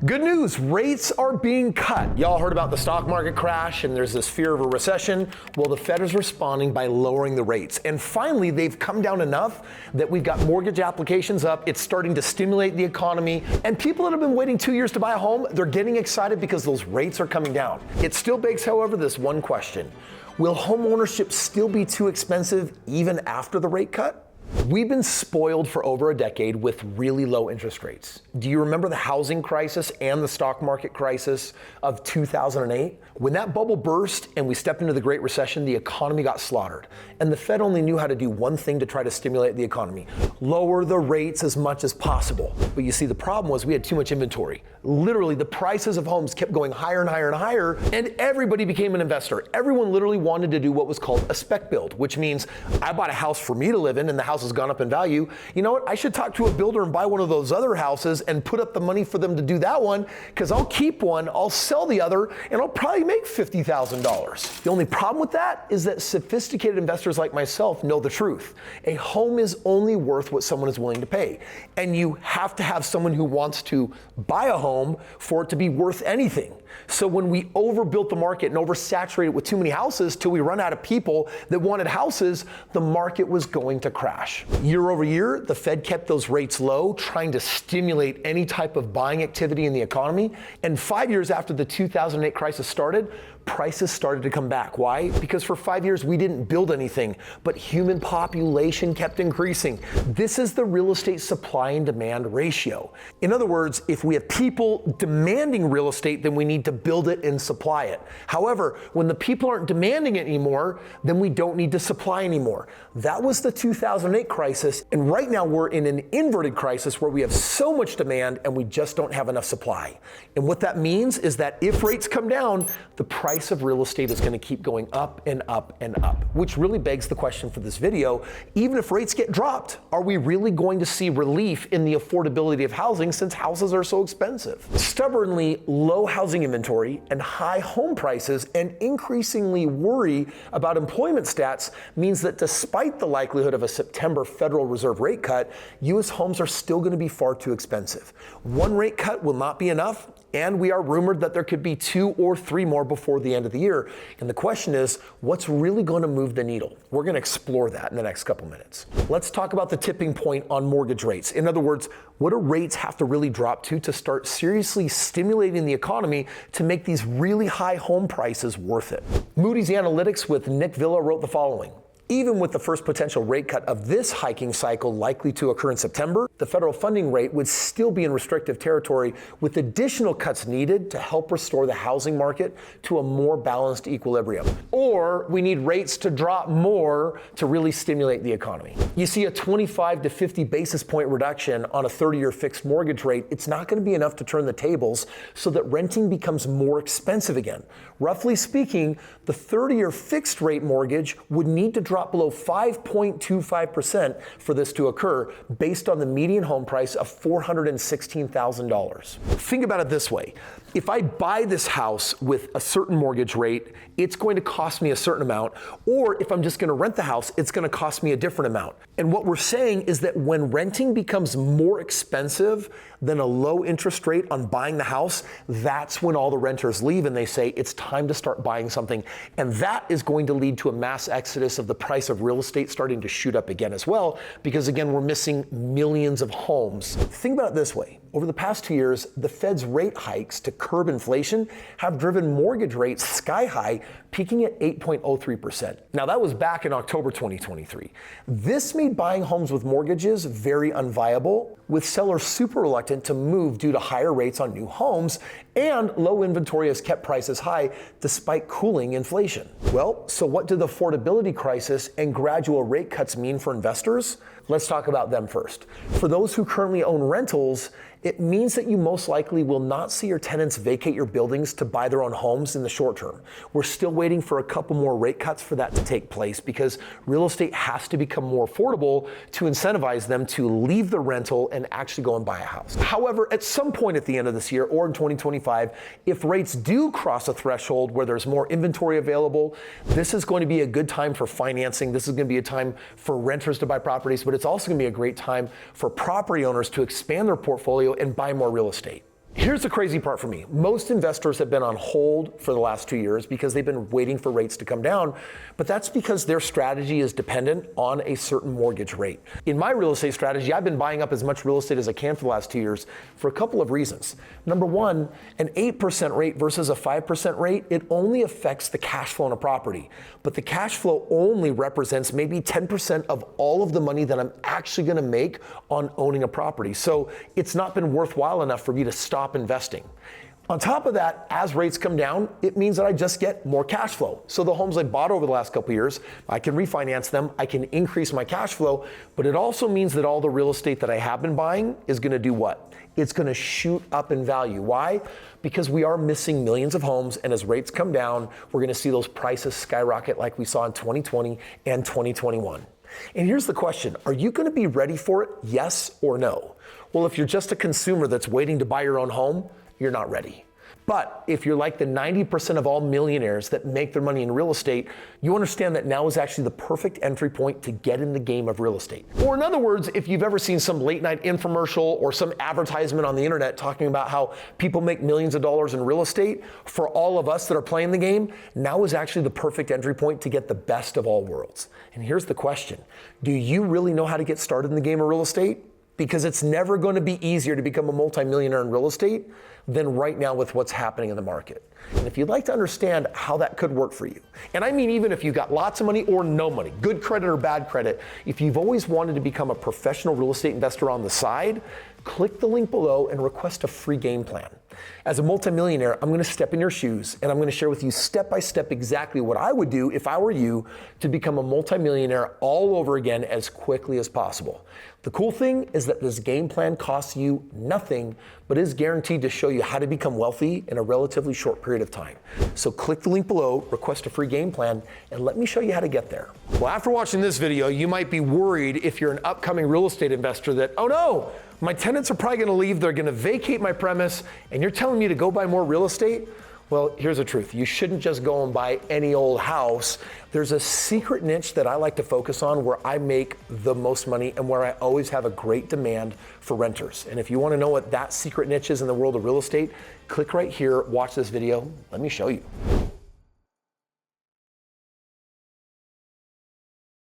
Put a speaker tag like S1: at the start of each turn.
S1: Good news, rates are being cut. Y'all heard about the stock market crash and there's this fear of a recession. Well, the Fed is responding by lowering the rates. And finally, they've come down enough that we've got mortgage applications up. It's starting to stimulate the economy. And people that have been waiting 2 years to buy a home, they're getting excited because those rates are coming down. It still begs, however, this one question. Will home ownership still be too expensive even after the rate cut? We've been spoiled for over a decade with really low interest rates. Do you remember the housing crisis and the stock market crisis of 2008? When that bubble burst and we stepped into the Great Recession, the economy got slaughtered. And the Fed only knew how to do one thing to try to stimulate the economy: lower the rates as much as possible. But you see, the problem was we had too much inventory. Literally, the prices of homes kept going higher and higher and higher, and everybody became an investor. Everyone literally wanted to do what was called a spec build, which means I bought a house for me to live in and the house has gone up in value. You know what? I should talk to a builder and buy one of those other houses and put up the money for them to do that one, because I'll keep one, I'll sell the other, and I'll probably make $50,000. The only problem with that is that sophisticated investors like myself know the truth. A home is only worth what someone is willing to pay. And you have to have someone who wants to buy a home for it to be worth anything. So when we overbuilt the market and oversaturated it with too many houses till we run out of people that wanted houses, the market was going to crash. Year over year, the Fed kept those rates low, trying to stimulate any type of buying activity in the economy. And 5 years after the 2008 crisis started, prices started to come back. Why? Because for 5 years we didn't build anything, but human population kept increasing. This is the real estate supply and demand ratio. In other words, if we have people demanding real estate, then we need to build it and supply it. However, when the people aren't demanding it anymore, then we don't need to supply anymore. That was the 2008 crisis, and right now we're in an inverted crisis where we have so much demand and we just don't have enough supply. And what that means is that if rates come down, the price of real estate is going to keep going up and up and up, which really begs the question for this video: even if rates get dropped, are we really going to see relief in the affordability of housing since houses are so expensive? Stubbornly low housing inventory and high home prices and increasingly worry about employment stats means that despite the likelihood of a September Federal Reserve rate cut, U.S. homes are still going to be far too expensive. One rate cut will not be enough, and we are rumored that there could be 2 or 3 more before the end of the year. And the question is, what's really going to move the needle? We're going to explore that in the next couple minutes. Let's talk about the tipping point on mortgage rates. In other words, what do rates have to really drop to start seriously stimulating the economy to make these really high home prices worth it? Moody's Analytics with Nick Villa wrote the following: even with the first potential rate cut of this hiking cycle likely to occur in September, the federal funding rate would still be in restrictive territory, with additional cuts needed to help restore the housing market to a more balanced equilibrium. Or we need rates to drop more to really stimulate the economy. You see, a 25 to 50 basis point reduction on a 30-year fixed mortgage rate, it's not going to be enough to turn the tables so that renting becomes more expensive again. Roughly speaking, the 30-year fixed rate mortgage would need to drop below 5.25% for this to occur, based on the median home price of $416,000. Think about it this way. If I buy this house with a certain mortgage rate, it's going to cost me a certain amount, or if I'm just going to rent the house, it's going to cost me a different amount. And what we're saying is that when renting becomes more expensive than a low interest rate on buying the house, that's when all the renters leave and they say it's time to start buying something. And that is going to lead to a mass exodus of the price of real estate starting to shoot up again as well, because again, we're missing millions of homes. Think about it this way. Over the past 2 years, the Fed's rate hikes to curb inflation have driven mortgage rates sky high, peaking at 8.03%. Now, that was back in October 2023. This made buying homes with mortgages very unviable, with sellers super reluctant to move due to higher rates on new homes, and low inventory has kept prices high despite cooling inflation. Well, so what do the affordability crisis and gradual rate cuts mean for investors? Let's talk about them first. For those who currently own rentals, it means that you most likely will not see your tenants vacate your buildings to buy their own homes in the short term. We're still waiting for a couple more rate cuts for that to take place, because real estate has to become more affordable to incentivize them to leave the rental and actually go and buy a house. However, at some point at the end of this year or in 2025, if rates do cross a threshold where there's more inventory available, this is going to be a good time for financing. This is going to be a time for renters to buy properties, but it's also going to be a great time for property owners to expand their portfolio and buy more real estate. Here's the crazy part for me. Most investors have been on hold for the last 2 years because they've been waiting for rates to come down, but that's because their strategy is dependent on a certain mortgage rate. In my real estate strategy, I've been buying up as much real estate as I can for the last 2 years for a couple of reasons. Number one, an 8% rate versus a 5% rate, it only affects the cash flow on a property, but the cash flow only represents maybe 10% of all of the money that I'm actually gonna make on owning a property. So it's not been worthwhile enough for me to stop investing. On top of that, as rates come down, it means that I just get more cash flow. So the homes I bought over the last couple of years, I can refinance them, I can increase my cash flow, but it also means that all the real estate that I have been buying is gonna do what? It's gonna shoot up in value. Why? Because we are missing millions of homes, and as rates come down, we're gonna see those prices skyrocket like we saw in 2020 and 2021. And here's the question, are you gonna be ready for it, yes or no? Well, if you're just a consumer that's waiting to buy your own home, you're not ready. But if you're like the 90% of all millionaires that make their money in real estate, you understand that now is actually the perfect entry point to get in the game of real estate. Or in other words, if you've ever seen some late night infomercial or some advertisement on the internet talking about how people make millions of dollars in real estate, for all of us that are playing the game, now is actually the perfect entry point to get the best of all worlds. And here's the question, do you really know how to get started in the game of real estate? Because it's never going to be easier to become a multimillionaire in real estate than right now with what's happening in the market. And if you'd like to understand how that could work for you, and I mean even if you've got lots of money or no money, good credit or bad credit, if you've always wanted to become a professional real estate investor on the side, click the link below and request a free game plan. As a multimillionaire, I'm going to step in your shoes and I'm going to share with you step by step exactly what I would do if I were you to become a multimillionaire all over again as quickly as possible. The cool thing is that this game plan costs you nothing, but is guaranteed to show you how to become wealthy in a relatively short period of time. So click the link below, request a free game plan, and let me show you how to get there. Well, after watching this video, you might be worried if you're an upcoming real estate investor that, oh no, my tenants are probably going to leave, they're going to vacate my premise, and you're telling me to go buy more real estate? Well, here's the truth. You shouldn't just go and buy any old house. There's a secret niche that I like to focus on where I make the most money and where I always have a great demand for renters. And if you want to know what that secret niche is in the world of real estate, click right here, watch this video, let me show you.